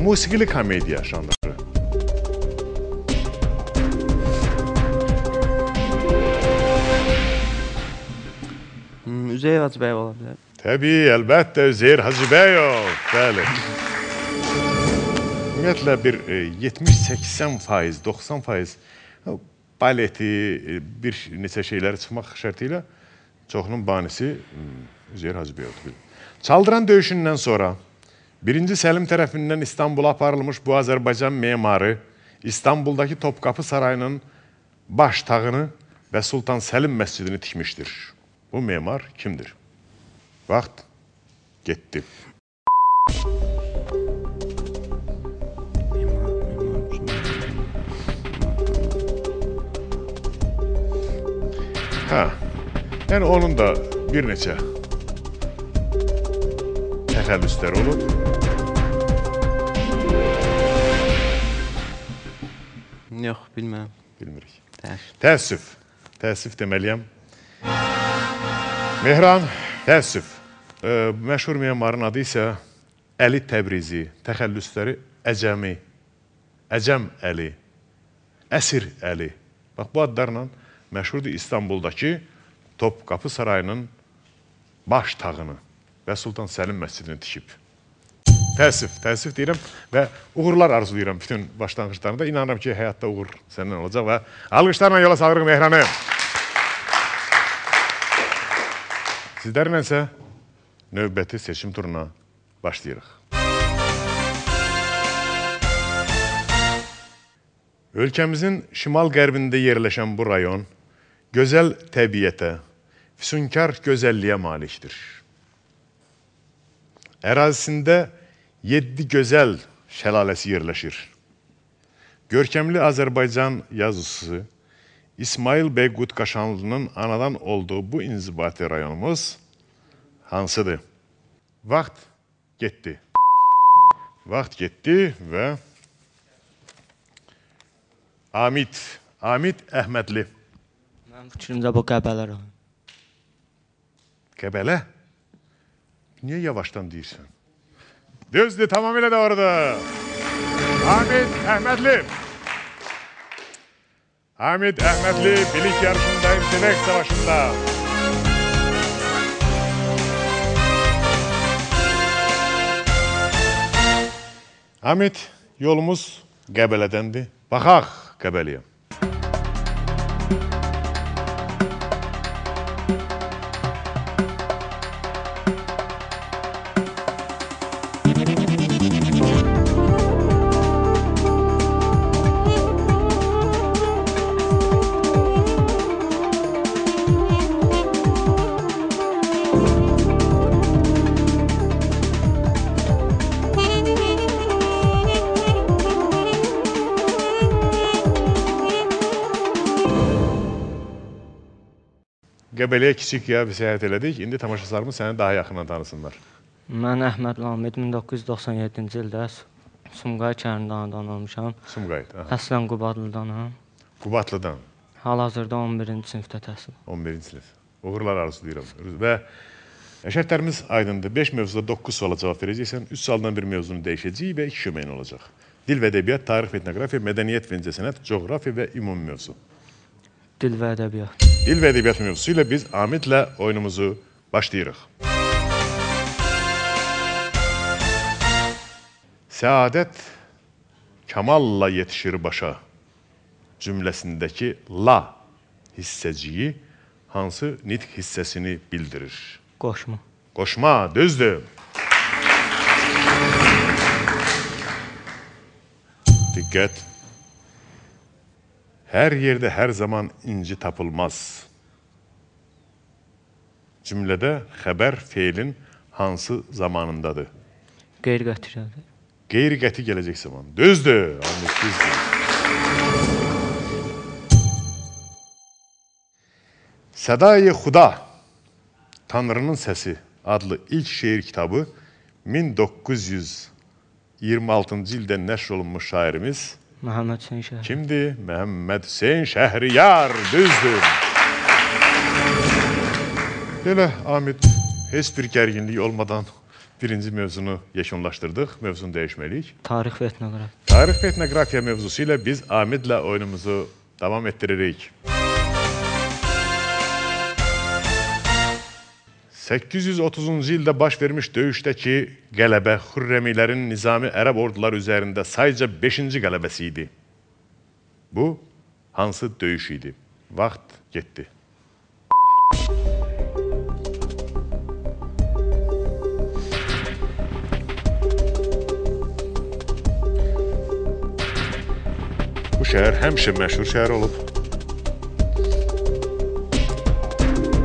Musiqili komediya janrı. Üzeyir Hacıbəyov ola bilər. Təbii, əlbəttə Üzeyir Hacıbəyov. Bəli. Ümumiyyətlə bir 70-80%, 90% baleti, bir neçə şeyləri çıxmaq şərti ilə çoxunun banisi Üzeyir Hacıbəyovdur. Çaldıran döyüşündən sonra 1-ci Səlim tərəfindən İstanbula aparılmış bu Azərbaycan memarı İstanbuldakı Topqapı Sarayının baş tağını və Sultan Səlim məscidini tikmişdir. Bu memar kimdir? Vaxt getdi. Yəni onun da bir neçə təxəllüsləri olub. Yox, bilməm. Bilmirik. Təəssüf deməliyəm. Mehran, təəssüf. Məşhur memarın adı isə Əli Təbrizi, təxəllüsləri Əcəmi, Əcəm Əli, Əsir Əli. Bax, bu adlarla məşhurdur İstanbuldakı Topqapı Sarayının baş tağını və Sultan Səlim məscidini tikib. Təəssüf deyirəm və uğurlar arzulayıram bütün başlanğıçlarında. İnanıram ki, həyatda uğur səndən olacaq və alqışlarla yola salırıq Mehranı. Sizlərlə isə növbəti seçim turuna başlayırıq. Ölkəmizin şimal-qərbində yerləşən bu rayon gözəl təbiətə, füsunkar gözəlliyə malikdir. Ərazisində 7 gözəl şəlaləsi yerləşir. Görkəmli Azərbaycan yazıcısı İsmail bəy Qutqaşanlının anadan olduğu bu inzibati rayonumuz hansıdır? Vaxt getdi. Vaxt getdi və Amid Əhmədli. Mənim fikrimcə bu Qəbələ rayonu. Qəbələ? Niyə yavaşdan deyirsən? Düzdür, tamamilə doğrudur. Amid Əhmədli. Amid Əhmədli bilik yarışında, intellekt savaşında. Hamid, yolumuz Qəbələdəndir. Baxaq Qəbəliyə. Qəbəliyə kiçik ya bir səyahət elədik. İndi tamaşaçılarımız səni daha yaxından tanısınlar. Mən Əhməd Lamid 1997-ci ildə Sumqayıt kəndində anadan olmuşam. Sumqayıt. Əslən Qubadlıdanam. Qubadlıdan. Hal-hazırda 11-ci sinifdə təhsil. 11-ci sinif. Uğurlar arzulayıram. Və şərtlərimiz aydındır. 5 mövzuda 9 suala cavab verəcəksən. 3 sualdan bir mövzunu dəyişəcək və 2 köməyin olacaq. Dil və ədəbiyyat, tarix və etnografiya, mədəniyyət və incəsənət, coğrafiya və ümumi mövzu. Dil və ədəbiyyat. Dil və ədəbiyyat mövzusu ilə biz Amidlə oyunumuzu başlayırıq. Səadət kamalla yetişir başa cümləsindəki la hissəciyi hansı nitq hissəsini bildirir? Qoşma. Qoşma, düzdür. Diqqət. Hər yerdə hər zaman inci tapılmaz. Cümlədə xəbər feilin hansı zamanındadır? Qeyri-qəti gəldi. Qeyri-qəti gələcək zaman. Düzdür. Düzdür. Səda-i Xuda, Tanrının səsi adlı ilk şeir kitabı 1926-cı ildə nəşr olunmuş şairimiz Məhəmməd Hüseyn Şəhriyar. Kimdir? Məhəmməd Hüseyn Şəhriyar. Düzdür. Belə, Amid, heç bir gərginlik olmadan birinci mövzunu yekunlaşdırdıq. Mövzunu dəyişməliyik. Tarix və etnografiya. Tarix və etnografiya mövzusu ilə biz Amidlə oyunumuzu davam etdiririk. 830-cu ildə baş vermiş döyüşdəki qələbə Xürrəmilərin nizami ərəb orduları üzərində sayca 5-ci qələbəsi idi. Bu, hansı döyüş idi? Vaxt getdi. Bu şəhər həmişə məşhur şəhər olub.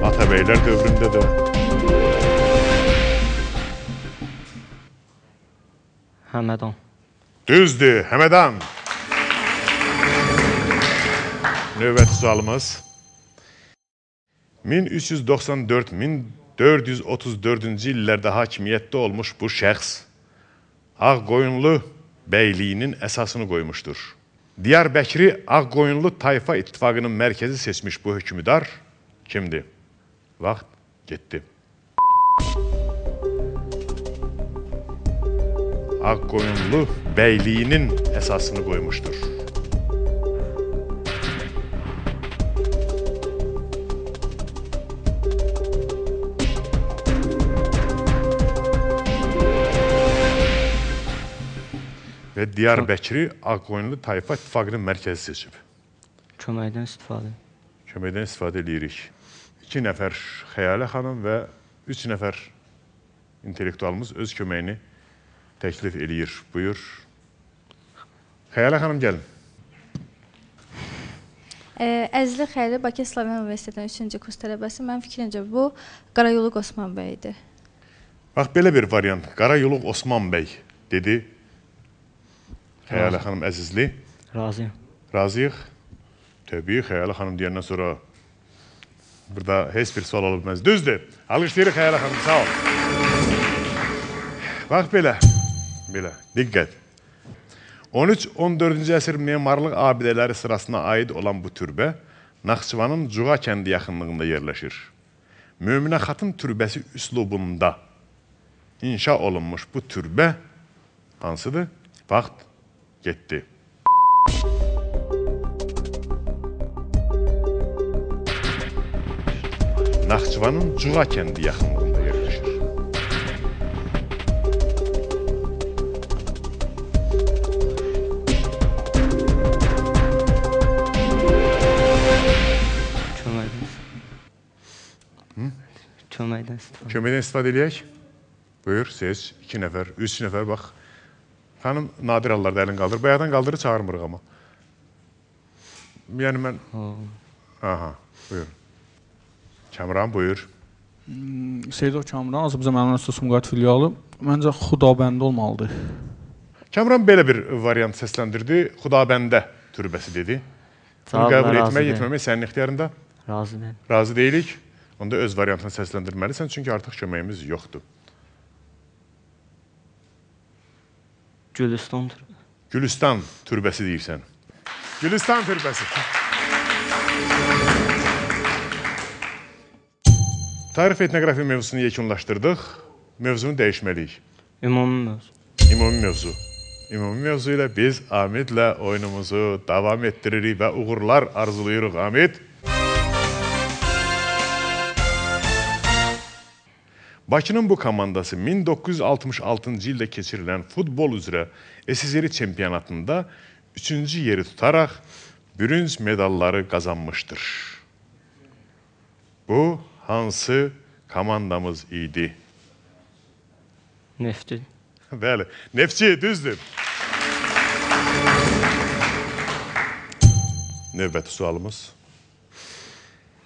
Atabəylər dövründə də. Həmədan. Düzdür, Həmədan. Növbəti sualımız. 1394-1434-cü illərdə hakimiyyətdə olmuş bu şəxs Ağqoyunlu bəyliyinin əsasını qoymuşdur. Diyarbəkri Ağqoyunlu tayfa ittifaqının mərkəzi seçmiş bu hökümdar kimdir? Vaxt getdi. Ağqoyunlu bəyliyinin əsasını qoymuşdur. Və Diyarbəkri Ağqoyunlu tayfa ittifaqının mərkəzi seçib. Köməkdən istifadə. Köməkdən istifadə edirik. 2 nəfər Xəyalə xanım və 3 nəfər intellektualımız öz köməyini təklif eləyir. Buyur. Xəyalə xanım, gəlin. Əzli Xəyli, Bakı Slaviya Universitetinin 3-cü kurs tələbəsi. Mənim fikrimcə bu, Qarayoluq Osman bəy idi. Bax, belə bir variant. Qarayoluq Osman bəy dedi. Xəyalə xanım əzizli. Razıyım. Razıyıq. Təbii, Xəyalə xanım deyəndən sonra burada heç bir sual olub bilməz. Düzdür. Alışdırıq Xəyalə xanım, sağ ol. Bax, belə. Belə, diqqət. 13-14-cü əsr memarlıq abidələri sırasına aid olan bu türbə Naxçıvanın Cuğa kəndi yaxınlığında yerləşir. Möminə xatın türbəsi üslubunda inşa olunmuş bu türbə hansıdır? Vaxt getdi. Naxçıvanın Cuğa kəndi yaxınlığında yerləşir. köməkdən istifadə. Köməkdən istifadə eləyək. Buyur, seç. 2 nəfər, 3 nəfər, bax. Xanım nadir hallarda əlini qaldır. Bayaqdan qaldırı çağırmırıq amma. Yəni mən... Aha, buyur. Kamran, buyur. Seyidov Kamran, Azərbaycan Müəllim Universiteti Sumqayıt filialı. Məncə Xudabəndə olmalıdır. Kamran belə bir variant səsləndirdi. Xudabəndə türbəsi dedi. Bunu qəbul etmək, etməmək sənin ixtiyarında? Razı deyil. Razı deyilik. Onda öz variantını səsləndirməlisən, çünki artıq köməyimiz yoxdur. Gülüstan türbəsi. Gülüstan türbəsi deyirsən. Gülüstan türbəsi. Tarix və etnografiya mövzusunu yekunlaşdırdıq. Mövzunu dəyişməliyik. Ümumi mövzu. Ümumi mövzu. Ümumi mövzu ilə biz Amidlə oyunumuzu davam etdiririk və uğurlar arzuluyuruq, Amid. Bakının bu komandası 1966-cı ildə keçirilən futbol üzrə SSR çempionatında 3-cü yeri tutaraq bürünc medalları qazanmışdır. Bu hansı komandamız idi? Neftçi. Bəli, Neftçi, düzdür. Növbəti sualımız.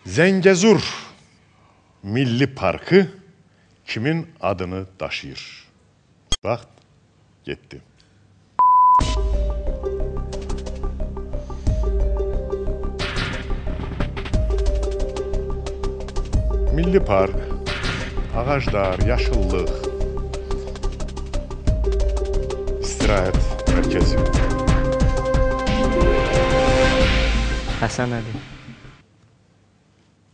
Zəngəzur Milli Parkı kimin adını daşıyır? Vaxt getdi. Milli Park, ağaclar, yaşıllıq, istirahət mərkəzi. Həsən Əliyev.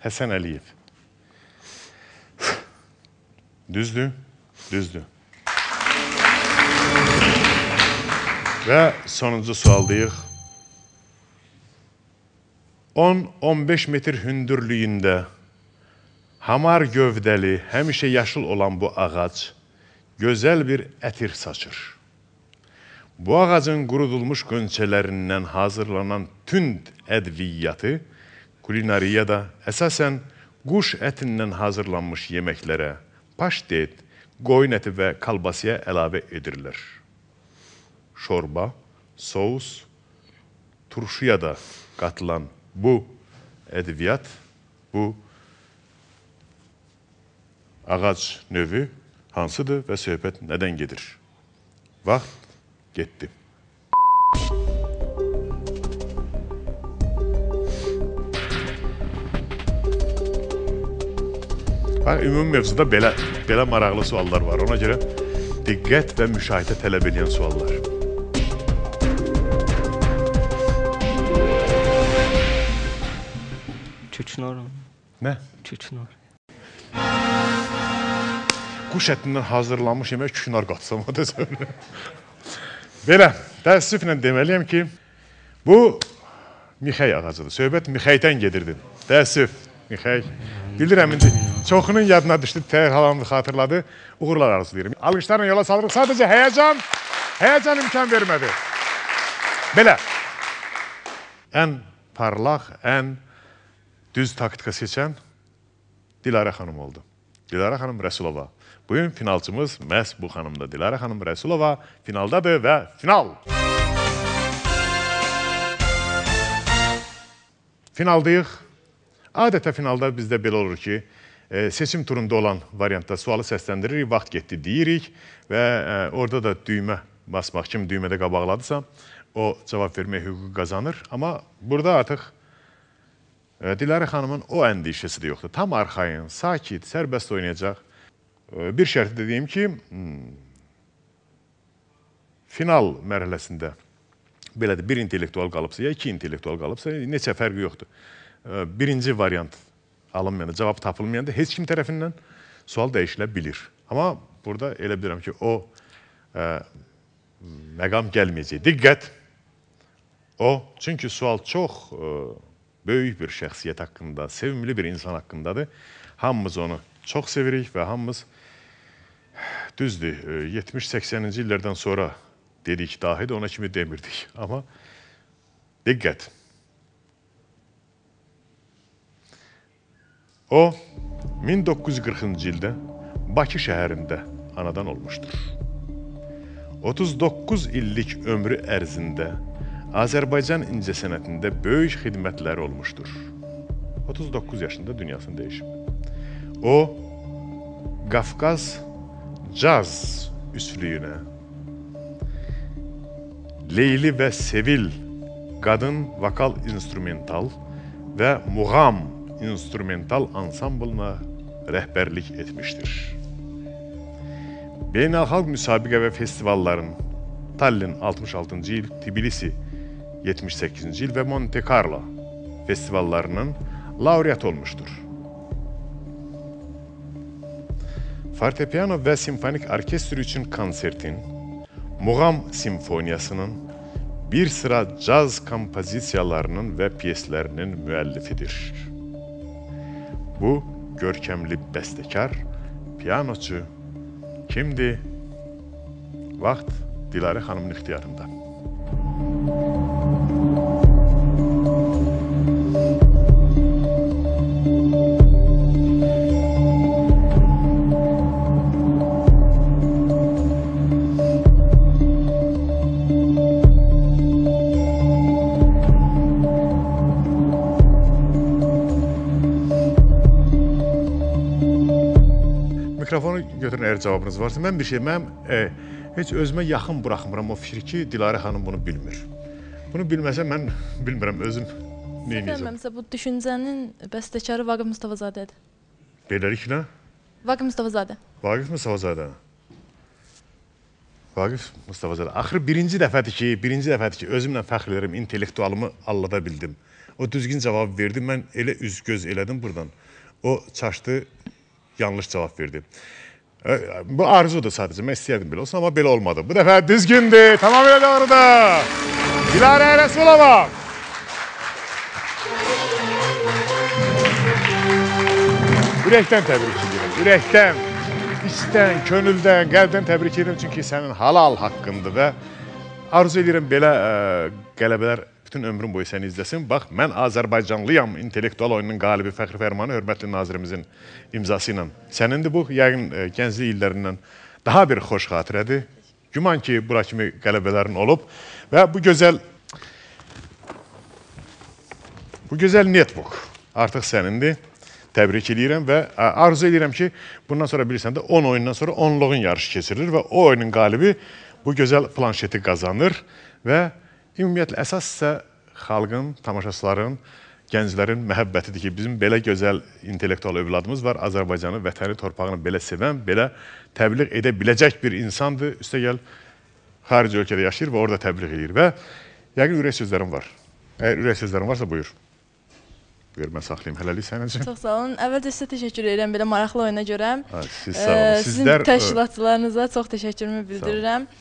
Həsən Əliyev. Düzdür, düzdür. Və sonuncu sualdayıq. 10-15 metr hündürlüyündə hamar gövdəli, həmişə yaşıl olan bu ağac gözəl bir ətir saçır. Bu ağacın qurudulmuş qönçələrindən hazırlanan tünd ədviyyatı kulinariyada əsasən quş ətindən hazırlanmış yeməklərə, paştet, qoyun əti və kalbasıya əlavə edirlər. Şorba, sous, turşuya da qatılan bu ədviyyat, bu ağac növü hansıdır və söhbət nədən gedir? Vaxt getdi. Ümumi mövzuda belə maraqlı suallar var. Ona görə diqqət və müşahidə tələb edən suallar. Küknor. Nə? Küknor. Quş ətindən hazırlanmış yemək küknar qatsam. Belə, təəssüflə deməliyəm ki, bu mixəy ağacıdır. Söhbət mixəydən gedirdi. Təəssüf, mixəy. Bilirəm, indi çoxunun yadına düşdü, halamını xatırladı. Uğurlar arzulayırım. Alqışlarla yola salırıq. Sadəcə həyəcan imkan vermədi. Belə, ən parlaq, ən düz taktika seçən Dilarə xanım oldu. Dilarə xanım Rəsulova. Bugün finalçımız məhz bu xanımdır. Dilarə xanım Rəsulova finaldadır və final. Finaldayıq. Adətə finalda bizdə belə olur ki, seçim turunda olan variantda sualı səsləndiririk, vaxt getdi deyirik və orada da düymə basmaq, kim düymədə qabaqladısa, o cavab vermək hüququ qazanır. Amma burada artıq Dilarə xanımın o əndişəsi də yoxdur. Tam arxayın, sakit, sərbəst oynayacaq. Bir şərti də deyim ki, final mərhələsində belədir, bir intellektual qalıbsa, ya iki intellektual qalıbsa, neçə fərqi yoxdur. Birinci variant alınmayanda, cavab tapılmayanda heç kim tərəfindən sual dəyişilə bilir. Amma burada elə bilirəm ki, o məqam gəlməyəcək. Diqqət! O, çünki sual çox böyük bir şəxsiyyət haqqında, sevimli bir insan haqqındadır. Hamımız onu çox sevirik və hamımız düzdür, 70-80-ci illərdən sonra dedik dahi də ona kimi demirdik. Amma diqqət! O, 1940-cı ildə Bakı şəhərində anadan olmuşdur. 39 illik ömrü ərzində Azərbaycan incəsənətində böyük xidmətləri olmuşdur. 39 yaşında dünyasını dəyişib. O, Qafqaz caz üslüyünə, Leyli və Sevil qadın vokal instrumental və muğam instrumental ansamblına rəhbərlik etmişdir. Beynəlxalq müsabiqə və festivalların Tallinn 66-cı il, Tbilisi 78-ci il və Monte Carlo festivallarının laureat olmuşdur. Fortepiano və simfonik orkestr üçün konsertin, muğam simfoniyasının, bir sıra caz kompozisiyalarının və pyeslərinin müəllifidir. Bu, görkəmli bəstəkar, pianoçu kimdir? Vaxt Dilarə xanımın ixtiyarında. Mikrofonu götürün, əgər cavabınız varsa. Mən bir şey, heç özümə yaxın buraxmıram o fikri ki, Dilarə xanım bunu bilmir. Bunu bilməsə mən bilmirəm özüm neyinəcəm. Məsələn, bu düşüncənin bəstəkarı Vaqif Mustafazadədir. Beləliklə? Vaqif Mustafazadə. Vaqif Mustafazadə. Vaqif Mustafazadə. Axırı birinci dəfədir ki, özümlə fəxr edirəm, intellektualımı allada bildim. O düzgün cavab verdi, mən elə üz-göz elədim buradan. O çaşdı, yanlış cavab verdi. Bu arzudur sadəcə, mən istəyərdim belə olsun, amma belə olmadı. Bu dəfə düzgündür, tamamilə doğrudur. Dilarə Rəsulova. Ürəkdən təbrik edirəm, ürəkdən, içdən, könüldən, qəlbdən təbrik edirəm, çünki sənin halal haqqındır və arzu edirəm belə qələbələr bütün ömrüm boyu səni izləsin. Bax, mən Azərbaycanlıyam, intellektual oyunun qalibi Fəxri Fərmanı, hörmətli nazirimizin imzası ilə. Sənindir bu, yəqin gənclik illərindən daha bir xoş xatirədir. Güman ki, bura kimi qələbələrin olub və bu gözəl netbook artıq sənindir. Təbrik edirəm və arzu edirəm ki, bundan sonra bilirsən də 10 oyundan sonra 10-luğun yarışı keçirilir və o oyunun qalibi bu gözəl planşeti qazanır və ümumiyyətlə, əsas isə xalqın, tamaşaçıların, gənclərin məhəbbətidir ki, bizim belə gözəl intellektual övladımız var. Azərbaycanı, vətəni, torpağını belə sevən, belə təbliğ edə biləcək bir insandır. Üstəgəl, xarici ölkədə yaşayır və orada təbliğ edir və yəqin ürək sözlərim var. Əgər ürək sözlərim varsa, buyur. Buyur, mən saxlayayım hələlik sənin üçün. Çox sağ olun. Əvvəlcə sizə təşəkkür edirəm belə maraqlı oyuna görə. Siz sağ olun. Sizin təşkilatçılarınıza çox təşəkkürümü bildirirəm.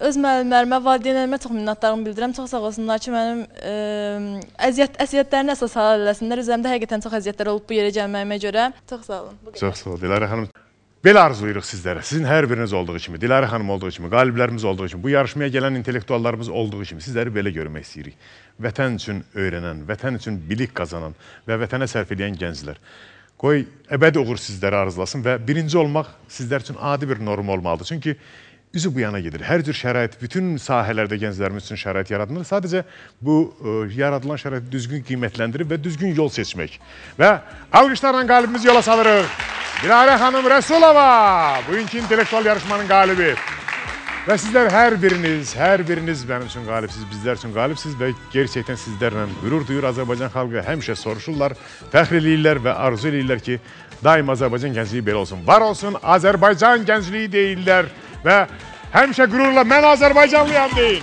Öz müəllimlərimə, valideynlərimə çox minnətdarlığımı bildirirəm. Çox sağ olsunlar ki, mənim əziyyətlərini əsas hal eləsinlər. Üzərimdə həqiqətən çox əziyyətlər olub bu yerə gəlməyimə görə. Çox sağ olun. Çox sağ olun. Dilarə xanım, belə arzuyuruq sizlərə. Sizin hər biriniz olduğu kimi, Dilarə xanım olduğu kimi, qaliblərimiz olduğu kimi, bu yarışmaya gələn intellektuallarımız olduğu kimi sizləri belə görmək istəyirik. Vətən üçün öyrənən, vətən üçün bilik qazanan və vətənə sərf edən gənclər. Qoy, əbədi uğur sizləri arzulasın və birinci olmaq sizlər üçün adi bir norm olmalıdır. Çünki üzü bu yana gedir. Hər cür şərait, bütün sahələrdə gənclərimiz üçün şərait yaradılır. Sadəcə bu yaradılan şəraiti düzgün qiymətləndirib və düzgün yol seçmək. Və alqışlarla qalibimizi yola salırıq. Dilarə xanım Rəsulova, bugünkü intellektual yarışmanın qalibi. Və sizlər hər biriniz mənim üçün qalibsiz, bizlər üçün qalibsiz və gerçəkdən sizlərlə qürur duyur. Azərbaycan xalqı həmişə soruşurlar, fəxr eləyirlər və arzu eləyirlər ki, daim Azərbaycan gəncliyi belə olsun. Var olsun, Azərbaycan gəncliyi deyirlər və həmişə qürurla mən Azərbaycanlıyam deyin.